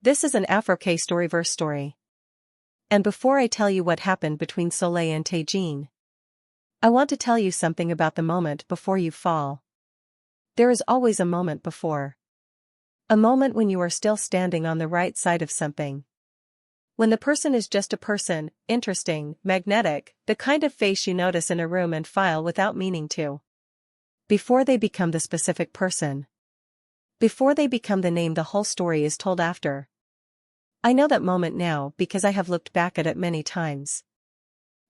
This is an Afro K Storyverse story. And before I tell you what happened between Soleil and Tae-jin, I want to tell you something about the moment before you fall. There is always a moment before. A moment when you are still standing on the right side of something. When the person is just a person, interesting, magnetic, the kind of face you notice in a room and file without meaning to. Before they become the specific person. Before they become the name the whole story is told after. I know that moment now because I have looked back at it many times.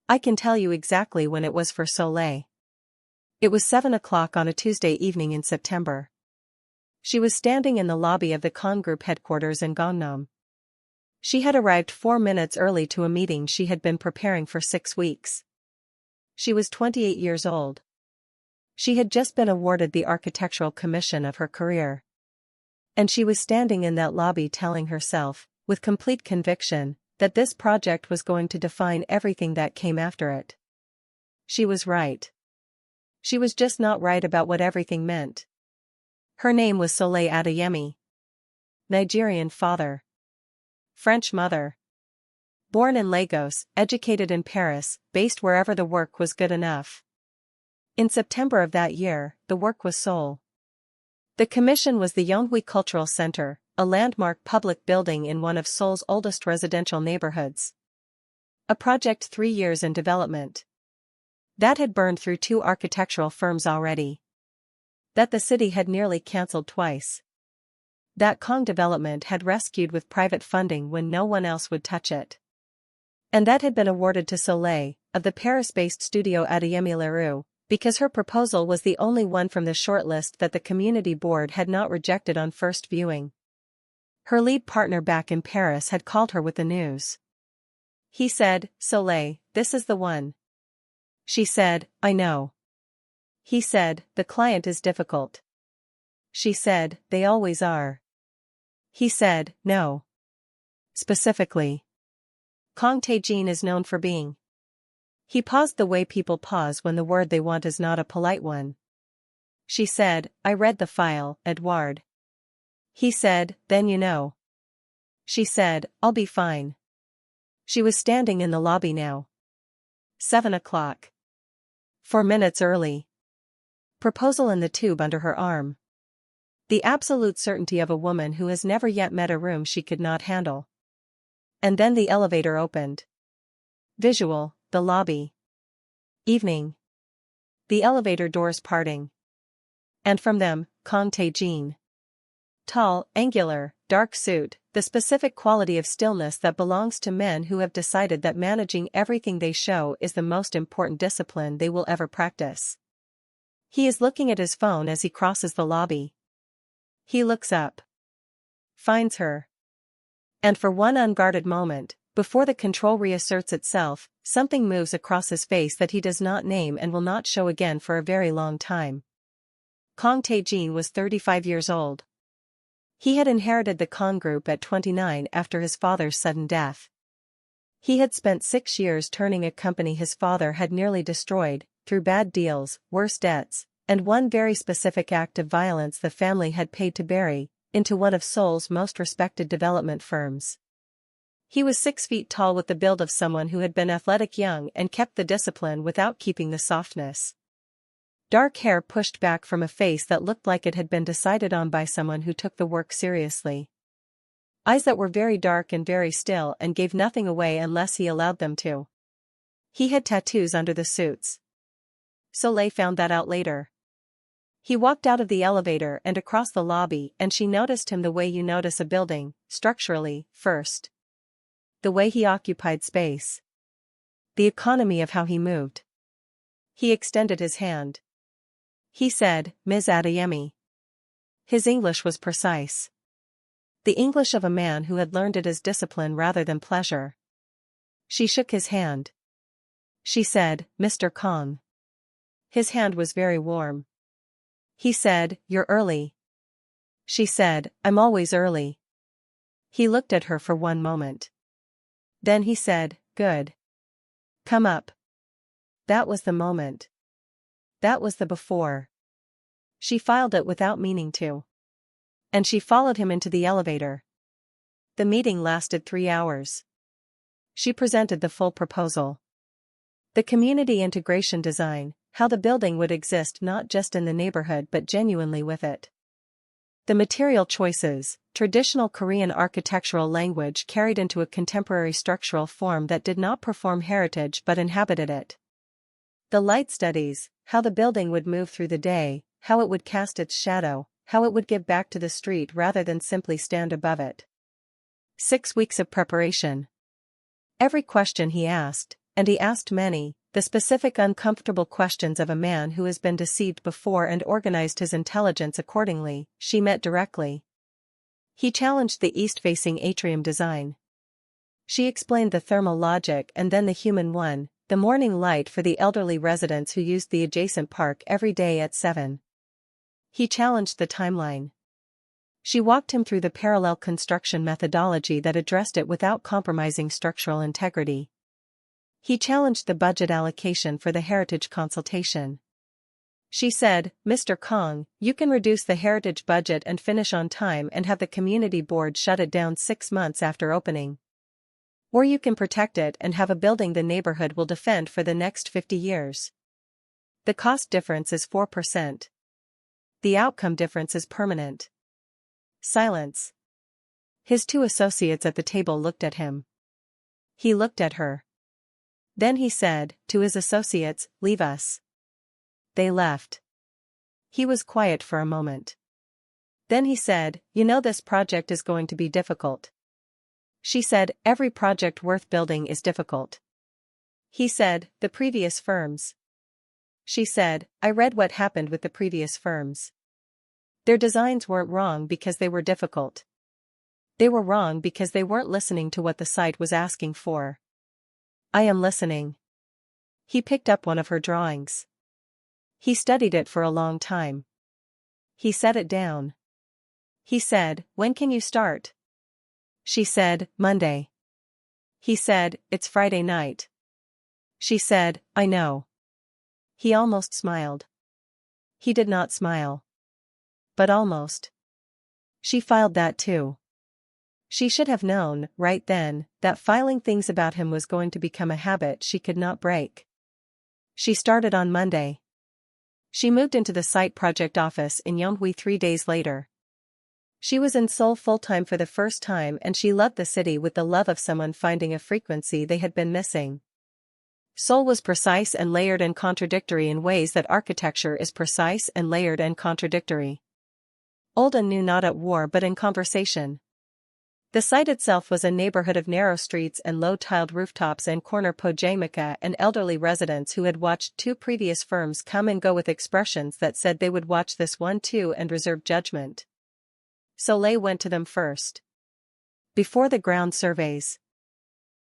I can tell you exactly when it was for Soleil. It was 7 o'clock on a Tuesday evening in September. She was standing in the lobby of the Kang Group headquarters in Gangnam. She had arrived 4 minutes early to a meeting she had been preparing for 6 weeks. She was 28 years old. She had just been awarded the architectural commission of her career. And she was standing in that lobby telling herself, with complete conviction, that this project was going to define everything that came after it. She was right. She was just not right about what everything meant. Her name was Soleil Adeyemi. Nigerian father. French mother. Born in Lagos, educated in Paris, based wherever the work was good enough. In September of that year, the work was Seoul. The commission was the Yeonhui Cultural Centre, a landmark public building in one of Seoul's oldest residential neighborhoods. A project 3 years in development. That had burned through 2 architectural firms already. That the city had nearly cancelled twice. That Kang Development had rescued with private funding when no one else would touch it. And that had been awarded to Soleil, of the Paris-based studio Adeyemi Leroux, because her proposal was the only one from the shortlist that the community board had not rejected on first viewing. Her lead partner back in Paris had called her with the news. He said, "Soleil, this is the one." She said, "I know." He said, "The client is difficult." She said, "They always are." He said, "No. Specifically. Kang Tae-jin is known for being." He paused the way people pause when the word they want is not a polite one. She said, "I read the file, Edouard." He said, "Then you know." She said, "I'll be fine." She was standing in the lobby now. 7 o'clock. 4 minutes early. Proposal in the tube under her arm. The absolute certainty of a woman who has never yet met a room she could not handle. And then the elevator opened. Visual, the lobby. Evening. The elevator doors parting. And from them, Kang Tae-jin. Tall, angular, dark suit, the specific quality of stillness that belongs to men who have decided that managing everything they show is the most important discipline they will ever practice. He is looking at his phone as he crosses the lobby. He looks up. Finds her. And for one unguarded moment, before the control reasserts itself, something moves across his face that he does not name and will not show again for a very long time. Kang Tae-jin was 35 years old. He had inherited the Kang Group at 29 after his father's sudden death. He had spent 6 years turning a company his father had nearly destroyed, through bad deals, worse debts, and one very specific act of violence the family had paid to bury, into one of Seoul's most respected development firms. He was 6 feet tall with the build of someone who had been athletic young and kept the discipline without keeping the softness. Dark hair pushed back from a face that looked like it had been decided on by someone who took the work seriously. Eyes that were very dark and very still and gave nothing away unless he allowed them to. He had tattoos under the suits. Soleil found that out later. He walked out of the elevator and across the lobby, and she noticed him the way you notice a building, structurally, first. The way he occupied space. The economy of how he moved. He extended his hand. He said, "Ms. Adeyemi." His English was precise. The English of a man who had learned it as discipline rather than pleasure. She shook his hand. She said, "Mr. Kang." His hand was very warm. He said, "You're early." She said, "I'm always early." He looked at her for one moment. Then he said, "Good. Come up." That was the moment. That was the before. She filed it without meaning to. And she followed him into the elevator. The meeting lasted 3 hours. She presented the full proposal. The community integration design, how the building would exist not just in the neighborhood but genuinely with it. The material choices, traditional Korean architectural language carried into a contemporary structural form that did not perform heritage but inhabited it. The light studies, how the building would move through the day, how it would cast its shadow, how it would give back to the street rather than simply stand above it. 6 weeks of preparation. Every question he asked, and he asked many, the specific uncomfortable questions of a man who has been deceived before and organized his intelligence accordingly, she met directly. He challenged the east-facing atrium design. She explained the thermal logic and then the human one, the morning light for the elderly residents who used the adjacent park every day at 7. He challenged the timeline. She walked him through the parallel construction methodology that addressed it without compromising structural integrity. He challenged the budget allocation for the heritage consultation. She said, "Mr. Kang, you can reduce the heritage budget and finish on time and have the community board shut it down 6 months after opening. Or you can protect it and have a building the neighborhood will defend for the next 50 years. The cost difference is 4%. The outcome difference is permanent." Silence. His 2 associates at the table looked at him. He looked at her. Then he said, to his associates, "Leave us." They left. He was quiet for a moment. Then he said, "You know this project is going to be difficult." She said, "Every project worth building is difficult." He said, "The previous firms." She said, "I read what happened with the previous firms. Their designs weren't wrong because they were difficult. They were wrong because they weren't listening to what the site was asking for." "I am listening." He picked up one of her drawings. He studied it for a long time. He set it down. He said, "When can you start?" She said, "Monday." He said, "It's Friday night." She said, "I know." He almost smiled. He did not smile. But almost. She filed that too. She should have known, right then, that filing things about him was going to become a habit she could not break. She started on Monday. She moved into the site project office in Yeonhui 3 days later. She was in Seoul full-time for the first time and she loved the city with the love of someone finding a frequency they had been missing. Seoul was precise and layered and contradictory in ways that architecture is precise and layered and contradictory. Old and new not at war but in conversation. The site itself was a neighborhood of narrow streets and low-tiled rooftops and corner pojamika and elderly residents who had watched 2 previous firms come and go with expressions that said they would watch this one too and reserve judgment. Soleil went to them first. Before the ground surveys.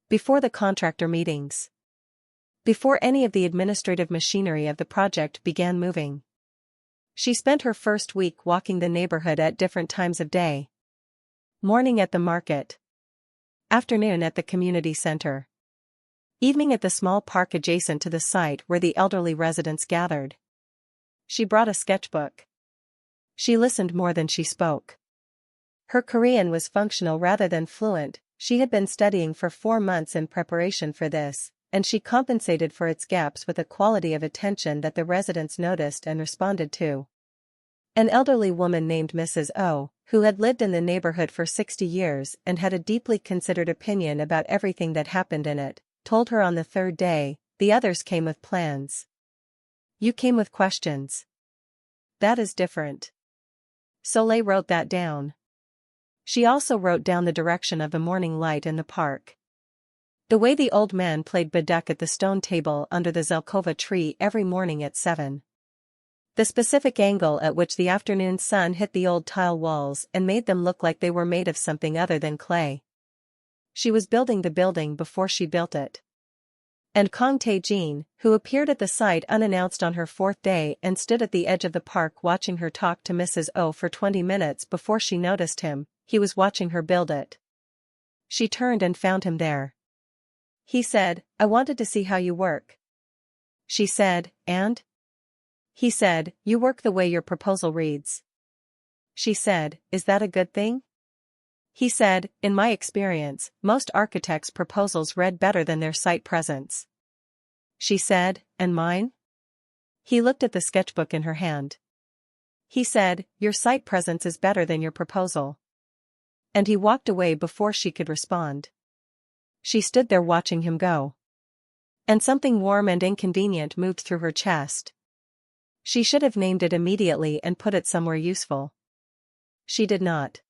Before the contractor meetings. Before any of the administrative machinery of the project began moving. She spent her first week walking the neighborhood at different times of day. Morning at the market. Afternoon at the community center. Evening at the small park adjacent to the site where the elderly residents gathered. She brought a sketchbook. She listened more than she spoke. Her Korean was functional rather than fluent. She had been studying for 4 months in preparation for this, and she compensated for its gaps with a quality of attention that the residents noticed and responded to. An elderly woman named Mrs. O, who had lived in the neighborhood for 60 years and had a deeply considered opinion about everything that happened in it, told her on the 3rd day, "The others came with plans. You came with questions. That is different." Soleil wrote that down. She also wrote down the direction of the morning light in the park. The way the old man played baduk at the stone table under the zelkova tree every morning at 7. The specific angle at which the afternoon sun hit the old tile walls and made them look like they were made of something other than clay. She was building the building before she built it. And Kang Tae-jin, who appeared at the site unannounced on her 4th day and stood at the edge of the park watching her talk to Mrs. O for 20 minutes before she noticed him, he was watching her build it. She turned and found him there. He said, "I wanted to see how you work." She said, "And?" He said, "You work the way your proposal reads." She said, "Is that a good thing?" He said, in my experience, most architects' proposals read better than their site presence. She said, and mine? He looked at the sketchbook in her hand. He said, your site presence is better than your proposal. And he walked away before she could respond. She stood there watching him go. And something warm and inconvenient moved through her chest. She should have named it immediately and put it somewhere useful. She did not.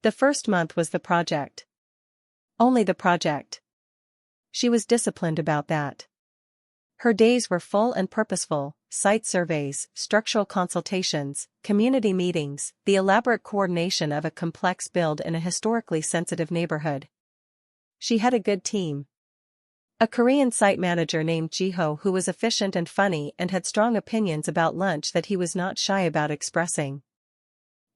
The first month was the project. Only the project. She was disciplined about that. Her days were full and purposeful: site surveys, structural consultations, community meetings, the elaborate coordination of a complex build in a historically sensitive neighborhood. She had a good team. A Korean site manager named Jiho who was efficient and funny and had strong opinions about lunch that he was not shy about expressing.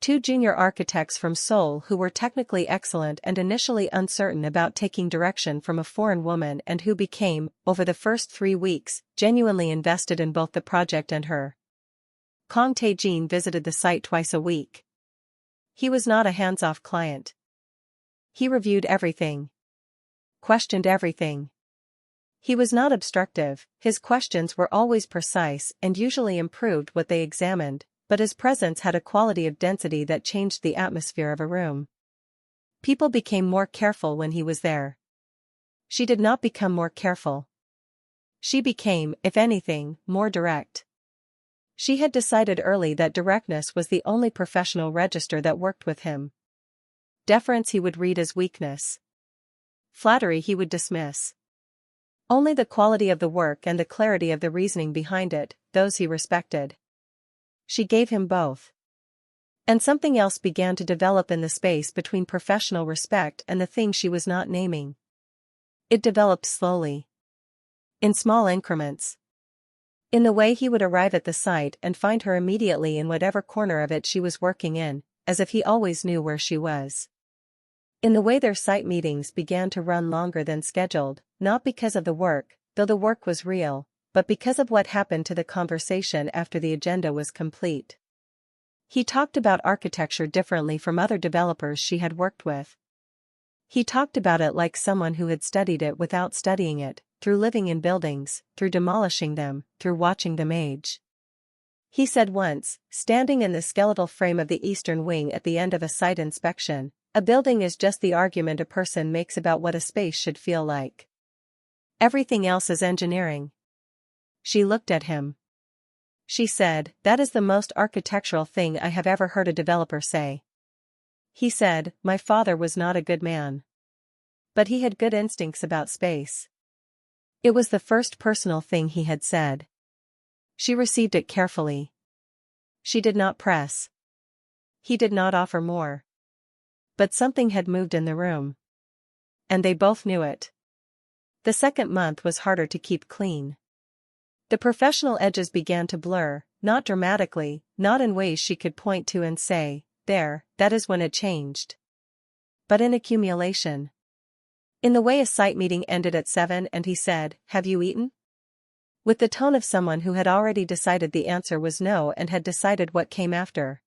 2 junior architects from Seoul who were technically excellent and initially uncertain about taking direction from a foreign woman and who became, over the first 3 weeks, genuinely invested in both the project and her. Kang Tae-jin visited the site twice a week. He was not a hands-off client. He reviewed everything. Questioned everything. He was not obstructive, his questions were always precise and usually improved what they examined, but his presence had a quality of density that changed the atmosphere of a room. People became more careful when he was there. She did not become more careful. She became, if anything, more direct. She had decided early that directness was the only professional register that worked with him. Deference he would read as weakness. Flattery he would dismiss. Only the quality of the work and the clarity of the reasoning behind it, those he respected. She gave him both. And something else began to develop in the space between professional respect and the thing she was not naming. It developed slowly. In small increments. In the way he would arrive at the site and find her immediately in whatever corner of it she was working in, as if he always knew where she was. In the way their site meetings began to run longer than scheduled, not because of the work, though the work was real, but because of what happened to the conversation after the agenda was complete. He talked about architecture differently from other developers she had worked with. He talked about it like someone who had studied it without studying it, through living in buildings, through demolishing them, through watching them age. He said once, standing in the skeletal frame of the eastern wing at the end of a site inspection, a building is just the argument a person makes about what a space should feel like. Everything else is engineering. She looked at him. She said, that is the most architectural thing I have ever heard a developer say. He said, my father was not a good man. But he had good instincts about space. It was the first personal thing he had said. She received it carefully. She did not press. He did not offer more. But something had moved in the room. And they both knew it. The second month was harder to keep clean. The professional edges began to blur, not dramatically, not in ways she could point to and say, there, that is when it changed. But in accumulation. In the way a site meeting ended at 7 and he said, have you eaten? With the tone of someone who had already decided the answer was no and had decided what came after.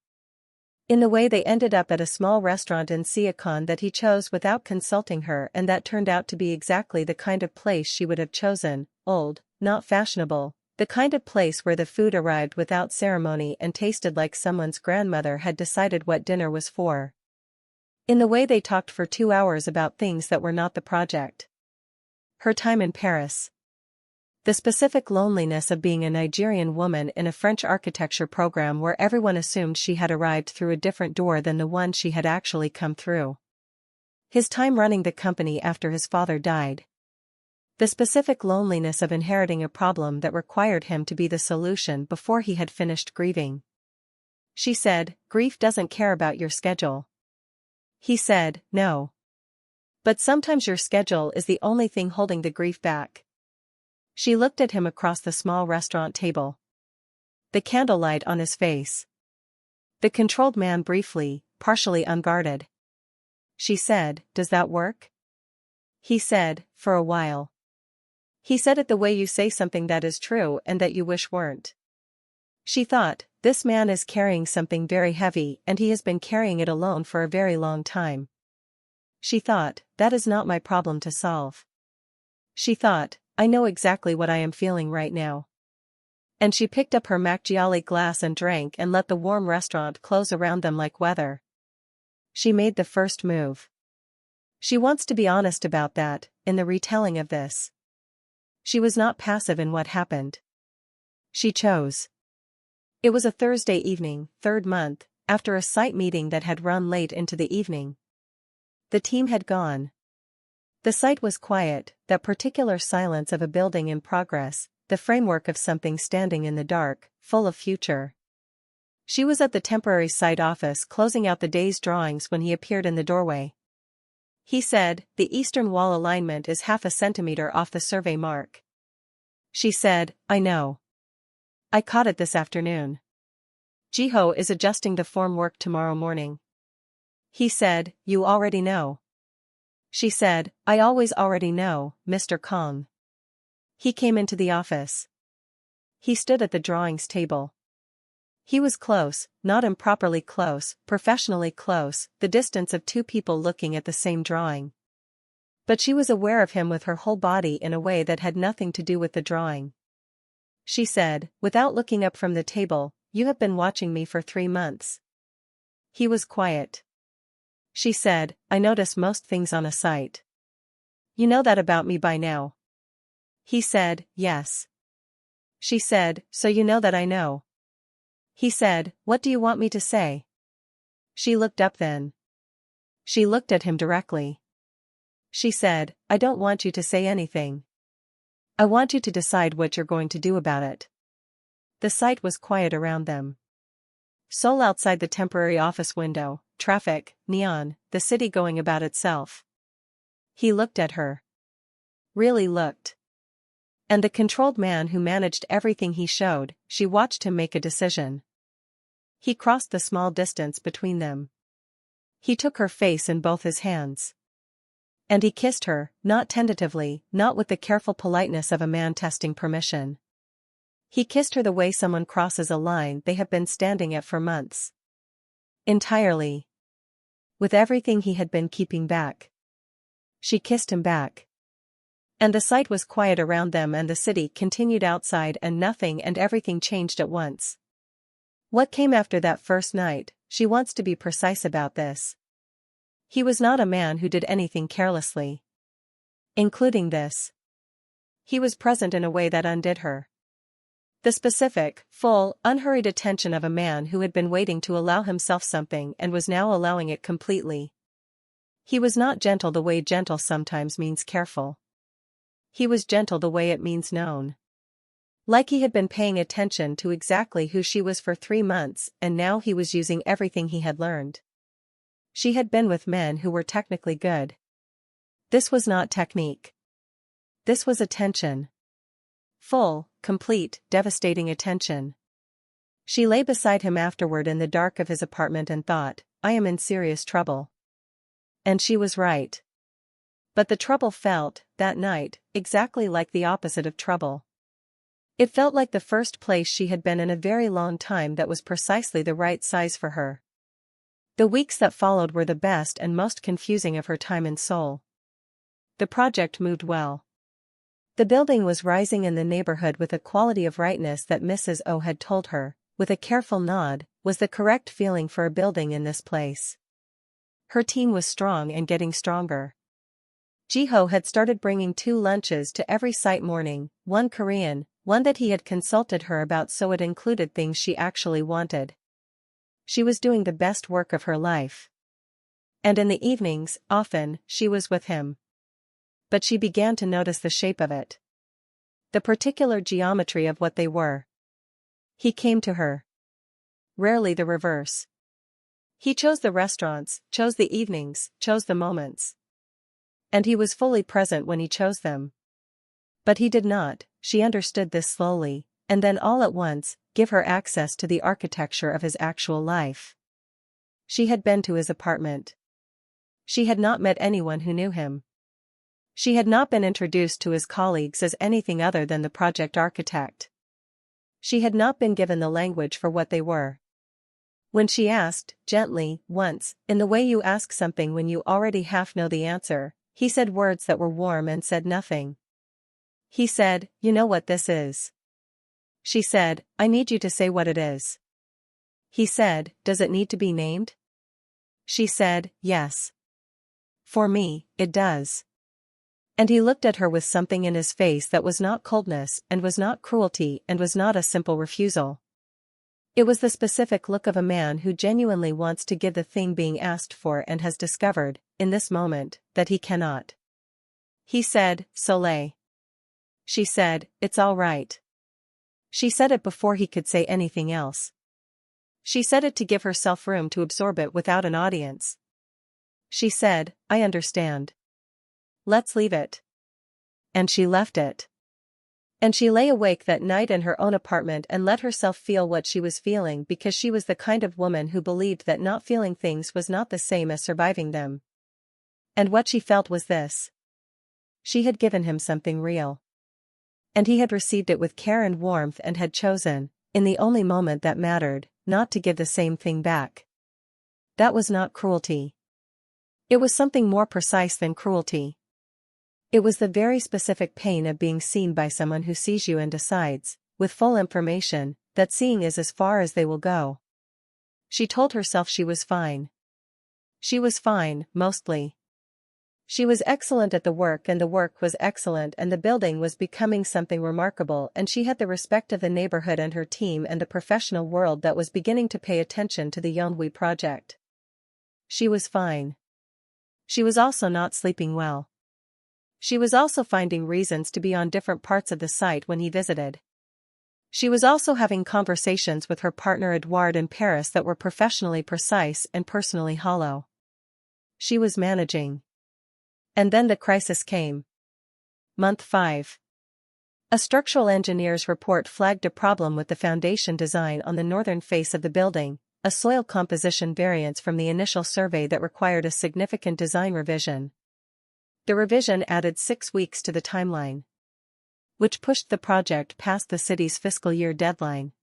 In the way they ended up at a small restaurant in Seoul that he chose without consulting her and that turned out to be exactly the kind of place she would have chosen, old, not fashionable, the kind of place where the food arrived without ceremony and tasted like someone's grandmother had decided what dinner was for. In the way they talked for 2 hours about things that were not the project. Her time in Paris. The specific loneliness of being a Nigerian woman in a French architecture program where everyone assumed she had arrived through a different door than the one she had actually come through. His time running the company after his father died. The specific loneliness of inheriting a problem that required him to be the solution before he had finished grieving. She said, grief doesn't care about your schedule. He said, no. But sometimes your schedule is the only thing holding the grief back. She looked at him across the small restaurant table. The candlelight on his face. The controlled man briefly, partially unguarded. She said, does that work? He said, for a while. He said it the way you say something that is true and that you wish weren't. She thought, this man is carrying something very heavy and he has been carrying it alone for a very long time. She thought, that is not my problem to solve. She thought, I know exactly what I am feeling right now. And she picked up her Macchiali glass and drank and let the warm restaurant close around them like weather. She made the first move. She wants to be honest about that, in the retelling of this. She was not passive in what happened. She chose. It was a Thursday evening, third month, after a site meeting that had run late into the evening. The team had gone. The site was quiet, that particular silence of a building in progress, the framework of something standing in the dark, full of future. She was at the temporary site office closing out the day's drawings when he appeared in the doorway. He said, the eastern wall alignment is half a centimeter off the survey mark. She said, I know. I caught it this afternoon. Jiho is adjusting the formwork tomorrow morning. He said, you already know. She said, I always already know, Mr. Kang. He came into the office. He stood at the drawings table. He was close, not improperly close, professionally close, the distance of two people looking at the same drawing. But she was aware of him with her whole body in a way that had nothing to do with the drawing. She said, without looking up from the table, you have been watching me for 3 months. He was quiet. She said, I notice most things on a site. You know that about me by now. He said, yes. She said, so you know that I know. He said, what do you want me to say? She looked up then. She looked at him directly. She said, I don't want you to say anything. I want you to decide what you're going to do about it. The site was quiet around them. Seoul outside the temporary office window, traffic, neon, the city going about itself. He looked at her. Really looked. And the controlled man who managed everything he showed, she watched him make a decision. He crossed the small distance between them. He took her face in both his hands. And he kissed her, not tentatively, not with the careful politeness of a man testing permission. He kissed her the way someone crosses a line they have been standing at for months. Entirely. With everything he had been keeping back. She kissed him back. And the site was quiet around them and the city continued outside and nothing and everything changed at once. What came after that first night, she wants to be precise about this. He was not a man who did anything carelessly. Including this. He was present in a way that undid her. The specific, full, unhurried attention of a man who had been waiting to allow himself something and was now allowing it completely. He was not gentle the way gentle sometimes means careful. He was gentle the way it means known. Like he had been paying attention to exactly who she was for 3 months and now he was using everything he had learned. She had been with men who were technically good. This was not technique. This was attention. Full, complete, devastating attention. She lay beside him afterward in the dark of his apartment and thought, I am in serious trouble. And she was right. But the trouble felt, that night, exactly like the opposite of trouble. It felt like the first place she had been in a very long time that was precisely the right size for her. The weeks that followed were the best and most confusing of her time in Seoul. The project moved well. The building was rising in the neighborhood with a quality of rightness that Mrs. O had told her, with a careful nod, was the correct feeling for a building in this place. Her team was strong and getting stronger. Jiho had started bringing 2 lunches to every site morning, one Korean, one that he had consulted her about so it included things she actually wanted. She was doing the best work of her life. And in the evenings, often, she was with him. But she began to notice the shape of it. The particular geometry of what they were. He came to her. Rarely the reverse. He chose the restaurants, chose the evenings, chose the moments. And he was fully present when he chose them. But he did not, she understood this slowly, and then all at once, give her access to the architecture of his actual life. She had been to his apartment. She had not met anyone who knew him. She had not been introduced to his colleagues as anything other than the project architect. She had not been given the language for what they were. When she asked, gently, once, in the way you ask something when you already half know the answer, he said words that were warm and said nothing. He said, "You know what this is." She said, "I need you to say what it is." He said, "Does it need to be named?" She said, "Yes. For me, it does." And he looked at her with something in his face that was not coldness and was not cruelty and was not a simple refusal. It was the specific look of a man who genuinely wants to give the thing being asked for and has discovered, in this moment, that he cannot. He said, "Soleil." She said, "It's all right." She said it before he could say anything else. She said it to give herself room to absorb it without an audience. She said, "I understand. Let's leave it." And she left it. And she lay awake that night in her own apartment and let herself feel what she was feeling because she was the kind of woman who believed that not feeling things was not the same as surviving them. And what she felt was this. She had given him something real. And he had received it with care and warmth and had chosen, in the only moment that mattered, not to give the same thing back. That was not cruelty. It was something more precise than cruelty. It was the very specific pain of being seen by someone who sees you and decides, with full information, that seeing is as far as they will go. She told herself she was fine. She was fine, mostly. She was excellent at the work and the work was excellent and the building was becoming something remarkable and she had the respect of the neighborhood and her team and a professional world that was beginning to pay attention to the Yeonhui project. She was fine. She was also not sleeping well. She was also finding reasons to be on different parts of the site when he visited. She was also having conversations with her partner Edouard in Paris that were professionally precise and personally hollow. She was managing. And then the crisis came. Month 5. A structural engineer's report flagged a problem with the foundation design on the northern face of the building, a soil composition variance from the initial survey that required a significant design revision. The revision added 6 weeks to the timeline, which pushed the project past the city's fiscal year deadline,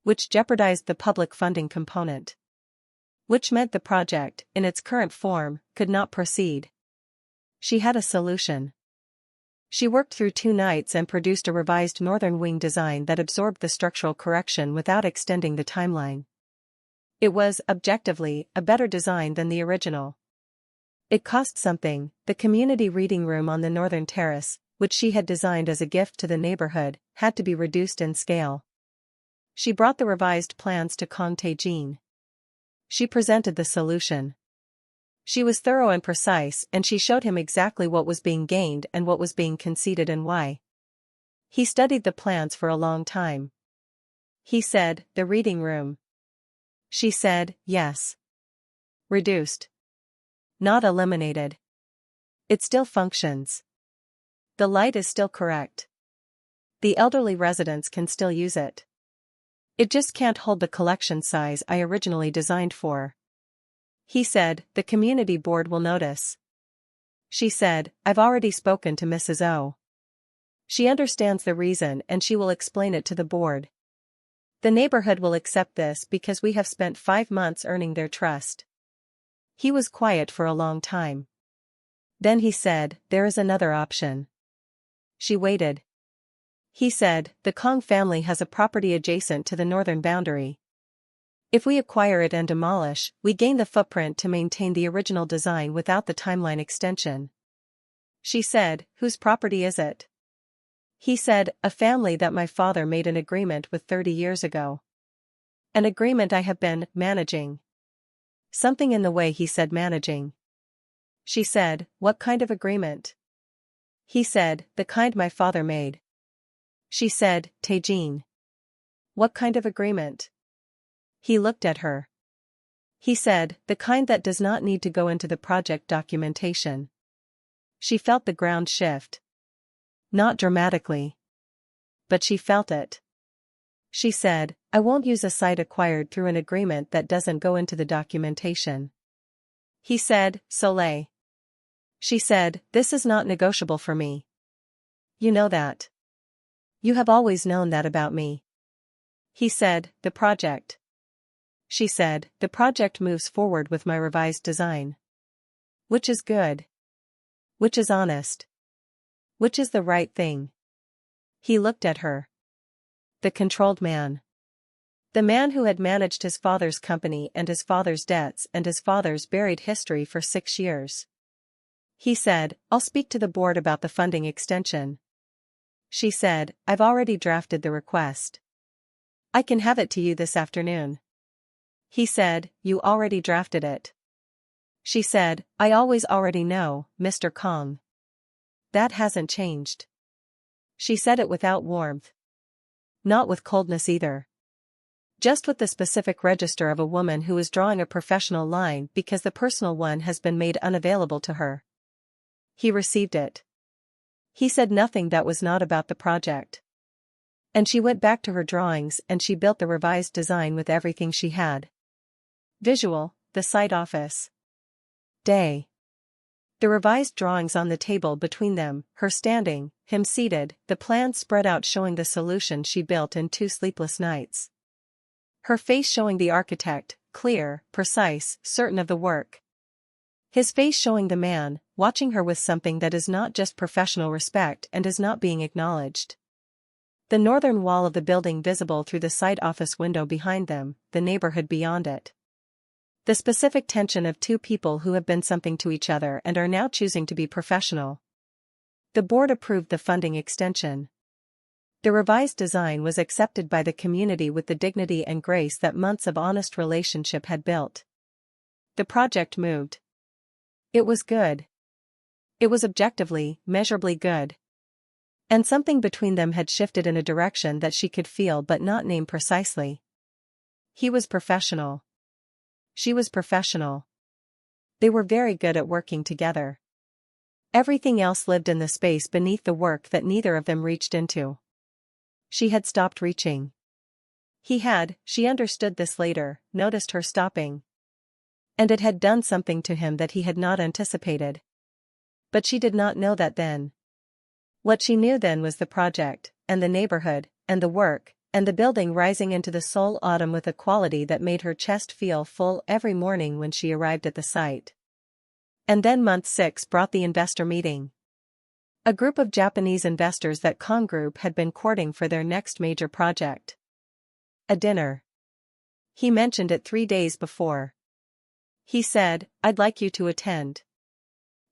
which jeopardized the public funding component, which meant the project, in its current form, could not proceed. She had a solution. She worked through 2 nights and produced a revised northern wing design that absorbed the structural correction without extending the timeline. It was, objectively, a better design than the original. It cost something. The community reading room on the northern terrace, which she had designed as a gift to the neighborhood, had to be reduced in scale. She brought the revised plans to Kang Tae-jin. She presented the solution. She was thorough and precise and she showed him exactly what was being gained and what was being conceded and why. He studied the plans for a long time. He said, "The reading room." She said, "Yes." Reduced. Not eliminated. It still functions. The light is still correct. The elderly residents can still use it. It just can't hold the collection size I originally designed for. He said, "The community board will notice." She said, "I've already spoken to Mrs. O. She understands the reason and she will explain it to the board. The neighborhood will accept this because we have spent 5 months earning their trust." He was quiet for a long time. Then he said, "There is another option." She waited. He said, "The Kang family has a property adjacent to the northern boundary. If we acquire it and demolish, we gain the footprint to maintain the original design without the timeline extension." She said, "Whose property is it?" He said, "A family that my father made an agreement with 30 years ago. An agreement I have been managing." Something in the way he said managing. She said, "What kind of agreement?" He said, "The kind my father made." She said, "Tae-jin. What kind of agreement?" He looked at her. He said, "The kind that does not need to go into the project documentation." She felt the ground shift. Not dramatically. But she felt it. She said, "I won't use a site acquired through an agreement that doesn't go into the documentation." He said, "Soleil." She said, "This is not negotiable for me. You know that. You have always known that about me." He said, "The project." She said, the project moves forward with my revised design. Which is good. Which is honest. Which is the right thing. He looked at her. The controlled man. The man who had managed his father's company and his father's debts and his father's buried history for 6 years. He said, I'll speak to the board about the funding extension. She said, I've already drafted the request. I can have it to you this afternoon. He said, you already drafted it. She said, I always already know, Mr. Kang. That hasn't changed. She said it without warmth. Not with coldness either. Just with the specific register of a woman who is drawing a professional line because the personal one has been made unavailable to her. He received it. He said nothing that was not about the project. And she went back to her drawings and she built the revised design with everything she had. Visual, the site office. Day. The revised drawings on the table between them, her standing, him seated, the plans spread out showing the solution she built in 2 sleepless nights. Her face showing the architect, clear, precise, certain of the work. His face showing the man, watching her with something that is not just professional respect and is not being acknowledged. The northern wall of the building visible through the site office window behind them, the neighborhood beyond it. The specific tension of 2 people who have been something to each other and are now choosing to be professional. The board approved the funding extension. The revised design was accepted by the community with the dignity and grace that months of honest relationship had built. The project moved. It was good. It was objectively, measurably good. And something between them had shifted in a direction that she could feel but not name precisely. He was professional. She was professional. They were very good at working together. Everything else lived in the space beneath the work that neither of them reached into. She had stopped reaching. He had, she understood this later, noticed her stopping. And it had done something to him that he had not anticipated. But she did not know that then. What she knew then was the project, and the neighborhood, and the work, and the building rising into the Seoul autumn with a quality that made her chest feel full every morning when she arrived at the site. And then month 6 brought the investor meeting. A group of Japanese investors that Kang Group had been courting for their next major project. A dinner. He mentioned it 3 days before. He said, I'd like you to attend.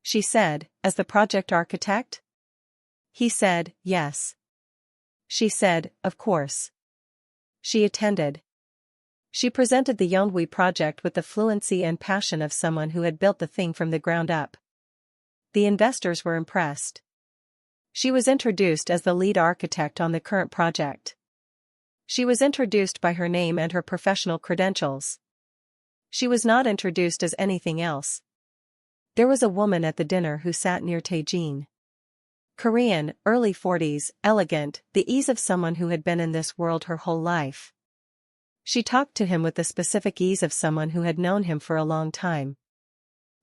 She said, as the project architect? He said, yes. She said, of course. She attended. She presented the Yeonhui project with the fluency and passion of someone who had built the thing from the ground up. The investors were impressed. She was introduced as the lead architect on the current project. She was introduced by her name and her professional credentials. She was not introduced as anything else. There was a woman at the dinner who sat near Tae-jin. Korean, early 40s, elegant, the ease of someone who had been in this world her whole life. She talked to him with the specific ease of someone who had known him for a long time.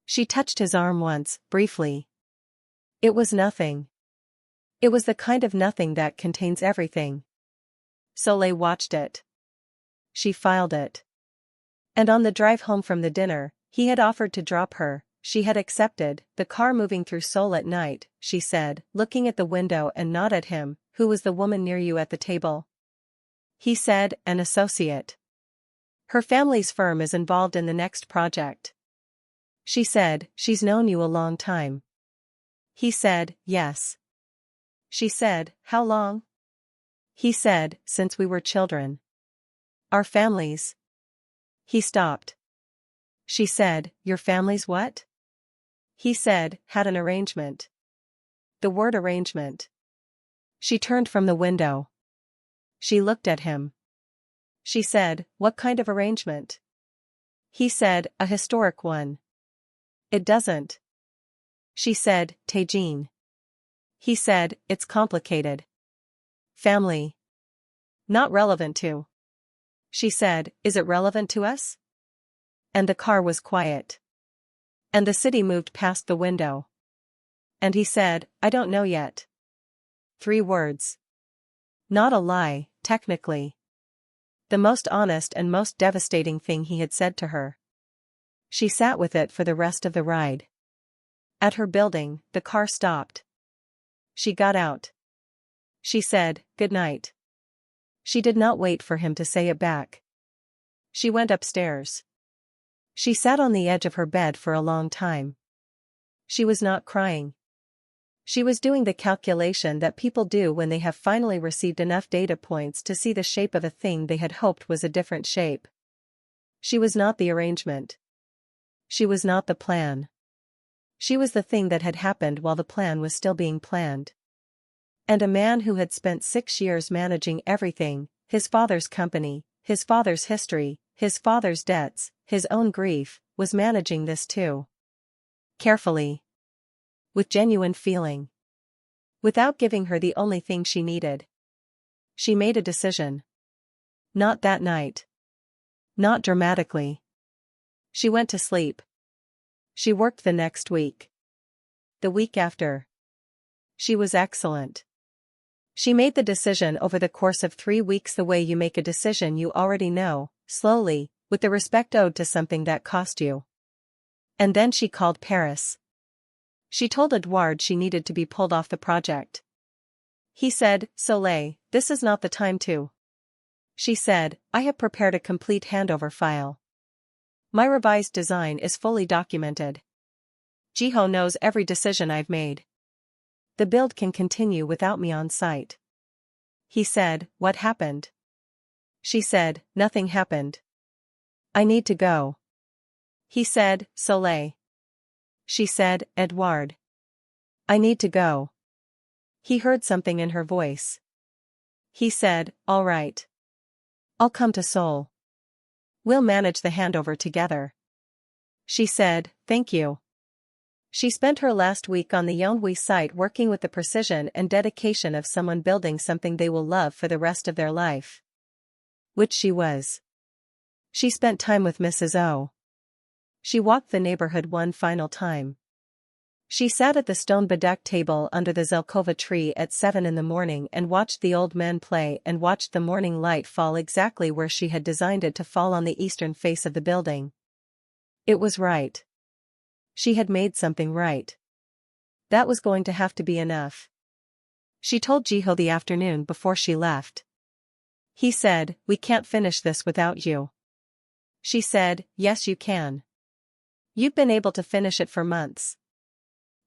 She touched his arm once, briefly. It was nothing. It was the kind of nothing that contains everything. Soleil watched it. She filed it. And on the drive home from the dinner, he had offered to drop her. She had accepted, the car moving through Seoul at night, she said, looking at the window and not at him. Who was the woman near you at the table? He said, an associate. Her family's firm is involved in the next project. She said, she's known you a long time. He said, yes. She said, how long? He said, since we were children. Our families. He stopped. She said, your family's what? He said, had an arrangement. The word arrangement. She turned from the window. She looked at him. She said, what kind of arrangement? He said, a historic one. It doesn't. She said, Tae-jin. He said, it's complicated. Family. Not relevant to. She said, is it relevant to us? And the car was quiet. And the city moved past the window. And he said, I don't know yet. 3 words. Not a lie, technically. The most honest and most devastating thing he had said to her. She sat with it for the rest of the ride. At her building, the car stopped. She got out. She said, "Good night." She did not wait for him to say it back. She went upstairs. She sat on the edge of her bed for a long time. She was not crying. She was doing the calculation that people do when they have finally received enough data points to see the shape of a thing they had hoped was a different shape. She was not the arrangement. She was not the plan. She was the thing that had happened while the plan was still being planned. And a man who had spent 6 years managing everything, his father's company, his father's history, his father's debts, his own grief, was managing this too. Carefully. With genuine feeling. Without giving her the only thing she needed. She made a decision. Not that night. Not dramatically. She went to sleep. She worked the next week. The week after. She was excellent. She made the decision over the course of 3 weeks the way you make a decision you already know, slowly, with the respect owed to something that cost you. And then she called Paris. She told Edouard she needed to be pulled off the project. He said, "Soleil, this is not the time to." She said, "I have prepared a complete handover file. My revised design is fully documented. Jiho knows every decision I've made. The build can continue without me on site." He said, "What happened?" She said, "Nothing happened. I need to go." He said, "Soleil." She said, "Edouard. I need to go." He heard something in her voice. He said, "All right. I'll come to Seoul. We'll manage the handover together." She said, "Thank you." She spent her last week on the Yeonhui site working with the precision and dedication of someone building something they will love for the rest of their life. Which she was. She spent time with Mrs. O. She walked the neighborhood one final time. She sat at the stone bedecked table under the Zelkova tree at 7 in the morning and watched the old men play and watched the morning light fall exactly where she had designed it to fall on the eastern face of the building. It was right. She had made something right. That was going to have to be enough. She told Jiho the afternoon before she left. He said, "We can't finish this without you." She said, "Yes you can. You've been able to finish it for months.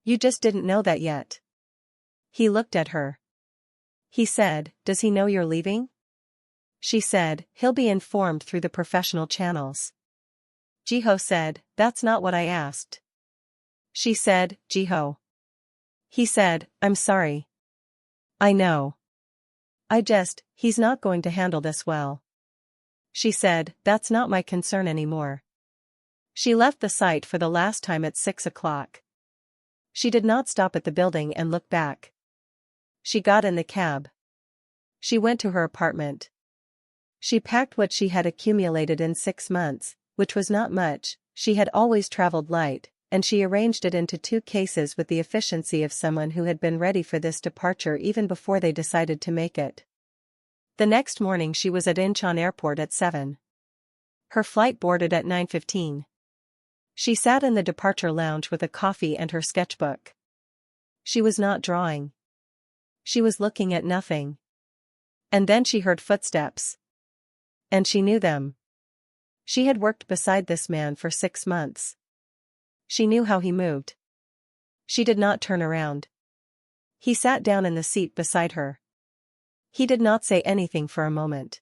You just didn't know that yet." He looked at her. He said, "Does he know you're leaving?" She said, "He'll be informed through the professional channels." Jiho said, "That's not what I asked." She said, "Jiho." He said, "I'm sorry. I know. He's not going to handle this well." She said, "That's not my concern anymore." She left the site for the last time at 6 o'clock. She did not stop at the building and look back. She got in the cab. She went to her apartment. She packed what she had accumulated in 6 months, which was not much. She had always traveled light, and she arranged it into 2 cases with the efficiency of someone who had been ready for this departure even before they decided to make it. The next morning she was at Incheon Airport at 7. Her flight boarded at 9:15. She sat in the departure lounge with a coffee and her sketchbook. She was not drawing. She was looking at nothing. And then she heard footsteps. And she knew them. She had worked beside this man for 6 months. She knew how he moved. She did not turn around. He sat down in the seat beside her. He did not say anything for a moment.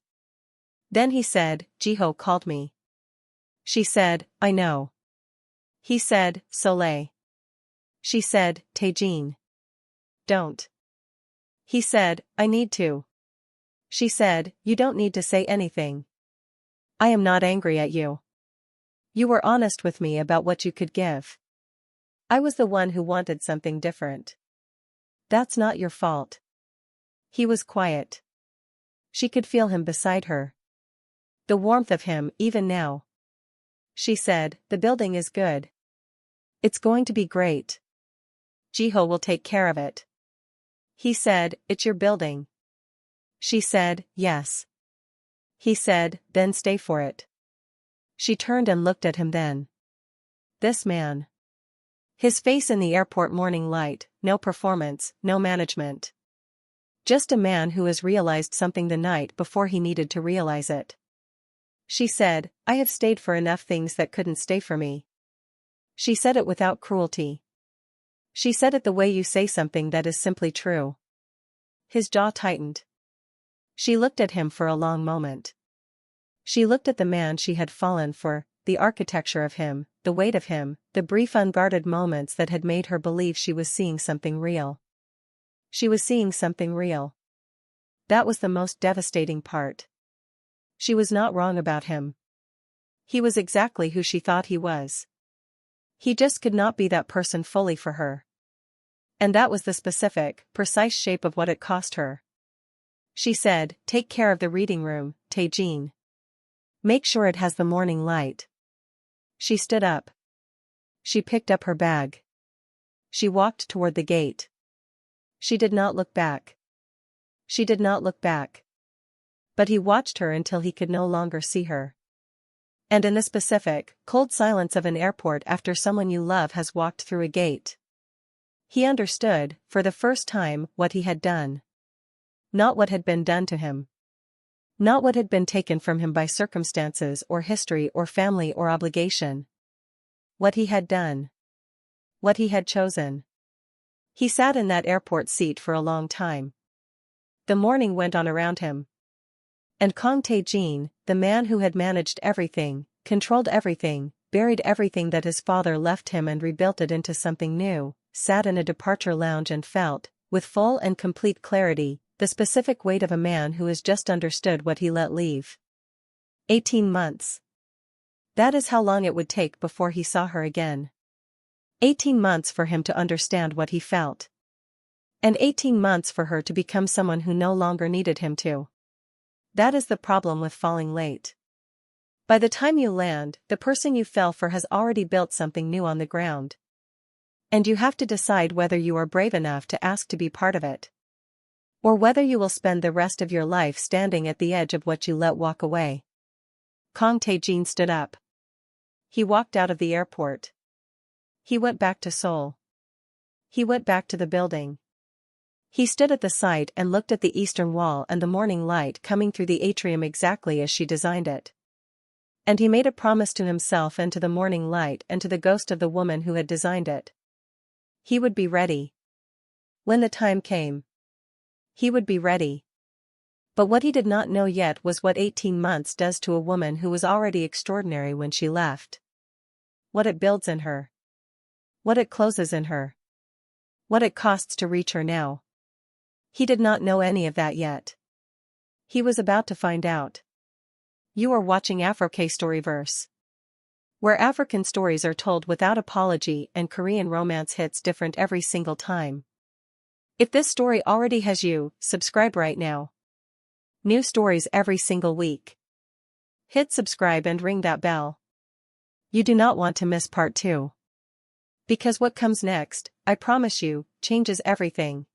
Then he said, "Jiho called me." She said, "I know." He said, "Soleil." She said, "Tae-jin. Don't." He said, "I need to." She said, "You don't need to say anything. I am not angry at you. You were honest with me about what you could give. I was the one who wanted something different. That's not your fault." He was quiet. She could feel him beside her. The warmth of him even now. She said, "The building is good. It's going to be great. Jiho will take care of it." He said, "It's your building." She said, "Yes." He said, then stay for it. She turned and looked at him then. This man. His face in the airport morning light, no performance, no management. Just a man who has realized something the night before he needed to realize it. She said, I have stayed for enough things that couldn't stay for me. She said it without cruelty. She said it the way you say something that is simply true. His jaw tightened. She looked at him for a long moment. She looked at the man she had fallen for, the architecture of him, the weight of him, the brief unguarded moments that had made her believe she was seeing something real. She was seeing something real. That was the most devastating part. She was not wrong about him. He was exactly who she thought he was. He just could not be that person fully for her. And that was the specific, precise shape of what it cost her. She said, take care of the reading room, Tae-jin. Make sure it has the morning light. She stood up. She picked up her bag. She walked toward the gate. She did not look back. She did not look back. But he watched her until he could no longer see her. And in the specific, cold silence of an airport after someone you love has walked through a gate, he understood, for the first time, what he had done. Not what had been done to him. Not what had been taken from him by circumstances or history or family or obligation. What he had done. What he had chosen. He sat in that airport seat for a long time. The morning went on around him. And Kang Tae-jin, the man who had managed everything, controlled everything, buried everything that his father left him and rebuilt it into something new, sat in a departure lounge and felt, with full and complete clarity, the specific weight of a man who has just understood what he let leave. 18 months. That is how long it would take before he saw her again. 18 months for him to understand what he felt. And 18 months for her to become someone who no longer needed him to. That is the problem with falling late. By the time you land, the person you fell for has already built something new on the ground. And you have to decide whether you are brave enough to ask to be part of it. Or whether you will spend the rest of your life standing at the edge of what you let walk away. Kang Tae-jin stood up. He walked out of the airport. He went back to Seoul. He went back to the building. He stood at the site and looked at the eastern wall and the morning light coming through the atrium exactly as she designed it. And he made a promise to himself and to the morning light and to the ghost of the woman who had designed it. He would be ready. When the time came. He would be ready. But what he did not know yet was what 18 months does to a woman who was already extraordinary when she left. What it builds in her. What it closes in her. What it costs to reach her now. He did not know any of that yet. He was about to find out. You are watching Afro K Storyverse, where African stories are told without apology and Korean romance hits different every single time. If this story already has you, subscribe right now. New stories every single week. Hit subscribe and ring that bell. You do not want to miss part 2. Because what comes next, I promise you, changes everything.